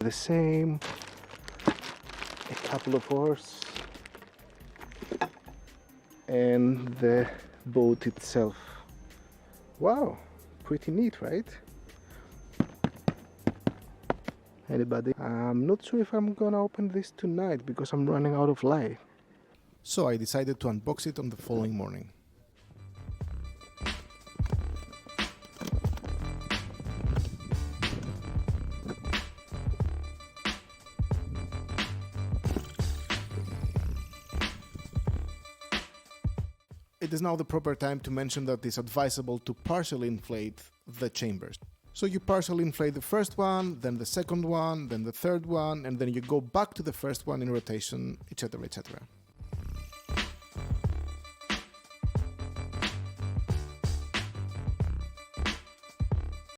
The same, a couple of oars, and the boat itself. Wow, pretty neat, right? Anybody? I'm not sure if I'm gonna open this tonight because I'm running out of light. So I decided to unbox it on the following morning. It is now the proper time to mention that it's advisable to partially inflate the chambers. So you partially inflate the first one, then the second one, then the third one, and then you go back to the first one in rotation, etc., etc.